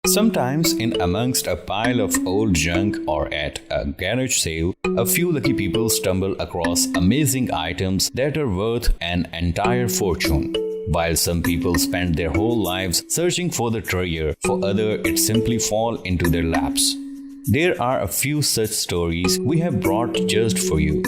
Sometimes, in amongst a pile of old junk or at a garage sale, a few lucky people stumble across amazing items that are worth an entire fortune. While some people spend their whole lives searching for the treasure, for others it simply falls into their laps. There are a few such stories we have brought just for you.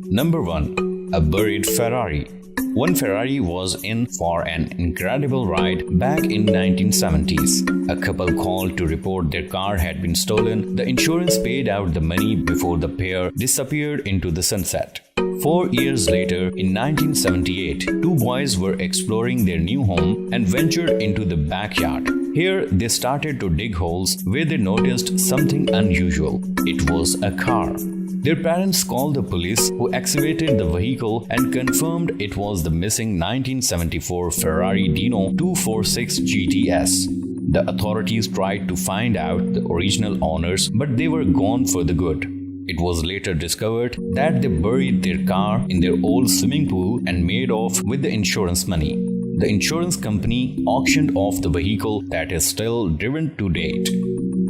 Number 1. A Buried Ferrari. One Ferrari was in for an incredible ride back in 1970s. A couple called to report their car had been stolen. The insurance paid out the money before the pair disappeared into the sunset. 4 years later, in 1978, two boys were exploring their new home and ventured into the backyard. Here, they started to dig holes where they noticed something unusual. It was a car. Their parents called the police, who excavated the vehicle and confirmed it was the missing 1974 Ferrari Dino 246 GTS. The authorities tried to find out the original owners, but they were gone for the good. It was later discovered that they buried their car in their old swimming pool and made off with the insurance money. The insurance company auctioned off the vehicle that is still driven to date.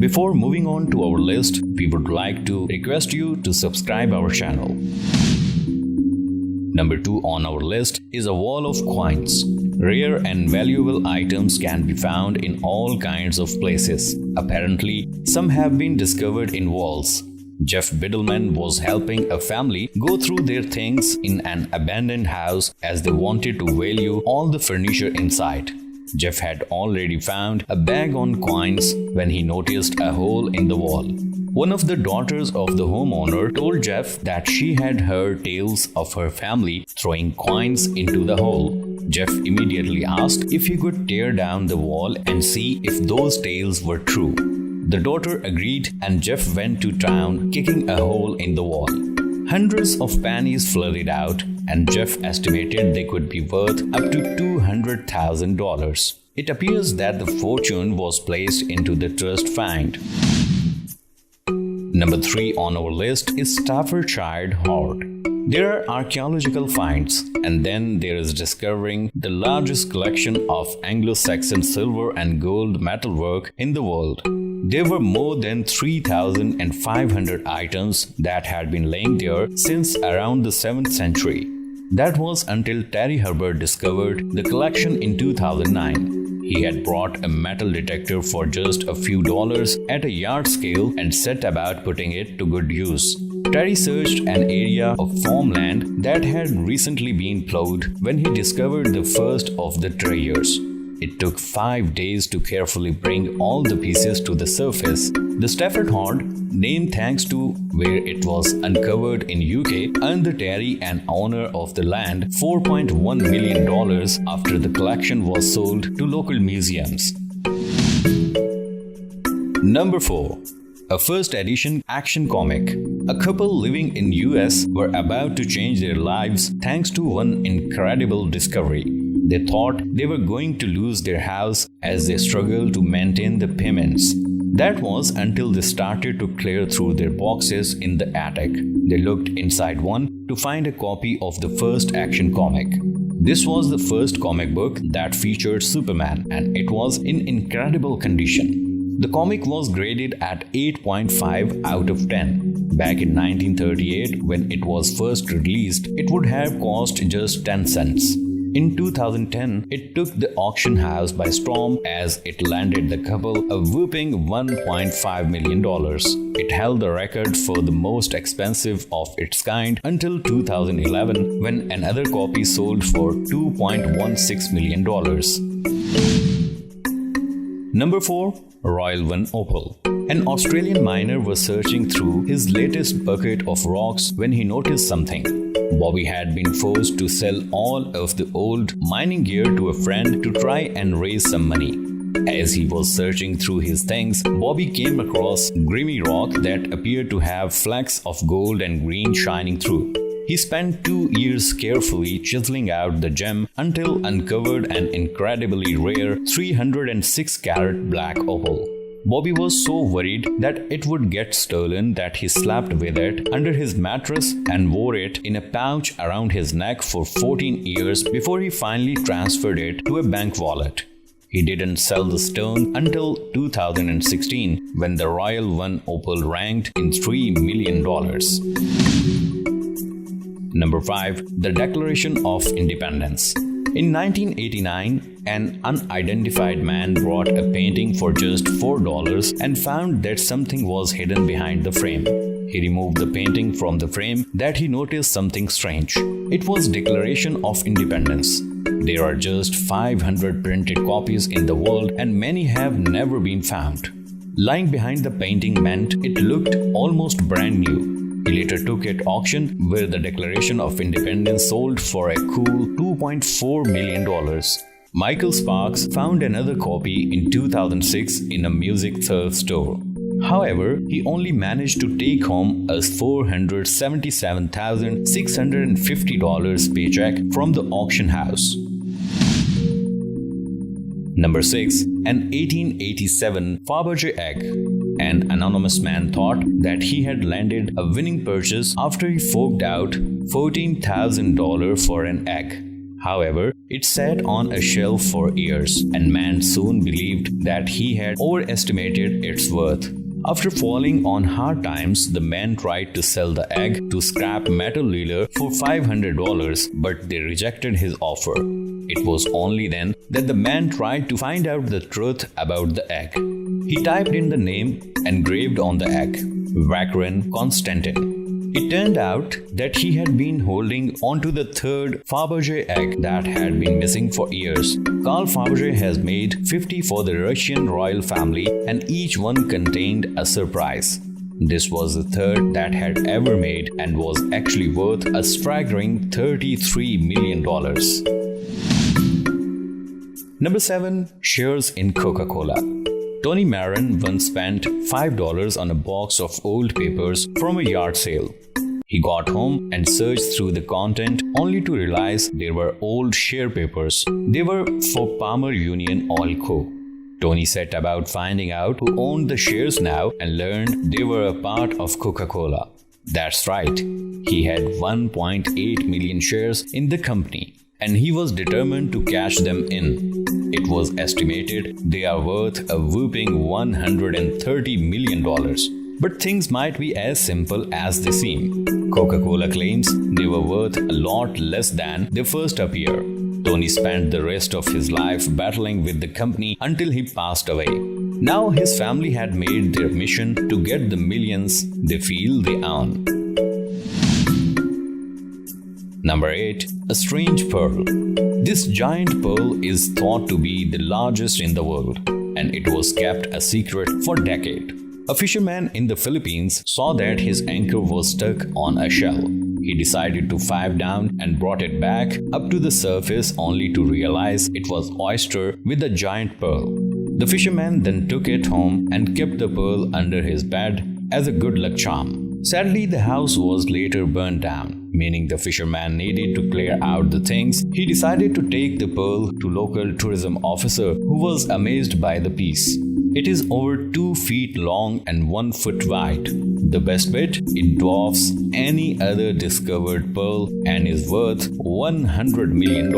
Before moving on to our list, we would like to request you to subscribe our channel. Number 2 on our list is a wall of coins. Rare and valuable items can be found in all kinds of places. Apparently, some have been discovered in walls. Jeff Biddleman was helping a family go through their things in an abandoned house as they wanted to value all the furniture inside. Jeff had already found a bag on coins when he noticed a hole in the wall. One of the daughters of the homeowner told Jeff that she had heard tales of her family throwing coins into the hole. Jeff immediately asked if he could tear down the wall and see if those tales were true. The daughter agreed and Jeff went to town, kicking a hole in the wall. Hundreds of pennies flooded out, and Jeff estimated they could be worth up to $200,000. It appears that the fortune was placed into the trust fund. Number 3 on our list is Staffordshire Hoard. There are archaeological finds, and then there is discovering the largest collection of Anglo-Saxon silver and gold metalwork in the world. There were more than 3,500 items that had been laying there since around the 7th century. That was until Terry Hubbard discovered the collection in 2009. He had brought a metal detector for just a few dollars at a yard scale and set about putting it to good use. Terry searched an area of farmland that had recently been plowed when he discovered the first of the treasures. It took 5 days to carefully bring all the pieces to the surface. The Staffordshire Hoard, named thanks to where it was uncovered in UK, earned the Terry, an owner of the land, $4.1 million after the collection was sold to local museums. Number 4. A first edition action comic. A couple living in US were about to change their lives thanks to one incredible discovery. They thought they were going to lose their house as they struggled to maintain the payments. That was until they started to clear through their boxes in the attic. They looked inside one to find a copy of the first action comic. This was the first comic book that featured Superman, and it was in incredible condition. The comic was graded at 8.5 out of 10. Back in 1938, when it was first released, it would have cost just 10 cents. In 2010, it took the auction house by storm as it landed the couple a whopping $1.5 million. It held the record for the most expensive of its kind until 2011, when another copy sold for $2.16 million. Number 4. Royal One Opal. An Australian miner was searching through his latest bucket of rocks when he noticed something. Bobby had been forced to sell all of the old mining gear to a friend to try and raise some money. As he was searching through his things, Bobby came across grimy rock that appeared to have flecks of gold and green shining through. He spent 2 years carefully chiseling out the gem until uncovered an incredibly rare 306-carat black opal. Bobby was so worried that it would get stolen that he slept with it under his mattress and wore it in a pouch around his neck for 14 years before he finally transferred it to a bank wallet. He didn't sell the stone until 2016 when the Royal One Opal ranked in $3 million. Number 5. The Declaration of Independence. In 1989, an unidentified man bought a painting for just $4 and found that something was hidden behind the frame. He removed the painting from the frame that he noticed something strange. It was Declaration of Independence. There are just 500 printed copies in the world and many have never been found. Lying behind the painting meant it looked almost brand new. He later took it auction where the Declaration of Independence sold for a cool $2.4 million. Michael Sparks found another copy in 2006 in a music thrift store. However, he only managed to take home a $477,650 paycheck from the auction house. Number 6. An 1887 Fabergé egg. An anonymous man thought that he had landed a winning purchase after he forked out $14,000 for an egg. However, it sat on a shelf for years, and man soon believed that he had overestimated its worth. After falling on hard times, the man tried to sell the egg to scrap metal dealer for $500, but they rejected his offer. It was only then that the man tried to find out the truth about the egg. He typed in the name engraved on the egg, Vakrin Constantin. It turned out that he had been holding onto the third Fabergé egg that had been missing for years. Carl Fabergé has made 50 for the Russian royal family, and each one contained a surprise. This was the third that had ever made and was actually worth a staggering $33 million. Number 7. Shares in Coca-Cola. Tony Marin once spent $5 on a box of old papers from a yard sale. He got home and searched through the content only to realize they were old share papers. They were for Palmer Union Oil Co. Tony set about finding out who owned the shares now and learned they were a part of Coca-Cola. That's right, he had 1.8 million shares in the company, and he was determined to cash them in. It was estimated they are worth a whopping $130 million. But things might be as simple as they seem. Coca-Cola claims they were worth a lot less than they first appear. Tony spent the rest of his life battling with the company until he passed away. Now his family had made their mission to get the millions they feel they own. Number 8. A strange pearl. This giant pearl is thought to be the largest in the world, and it was kept a secret for decades. A fisherman in the Philippines saw that his anchor was stuck on a shell. He decided to dive down and brought it back up to the surface only to realize it was oyster with a giant pearl. The fisherman then took it home and kept the pearl under his bed as a good luck charm. Sadly, the house was later burned down, meaning the fisherman needed to clear out the things. He decided to take the pearl to local tourism officer who was amazed by the piece. It is over 2 feet long and 1 foot wide. The best bit, it dwarfs any other discovered pearl and is worth $100 million.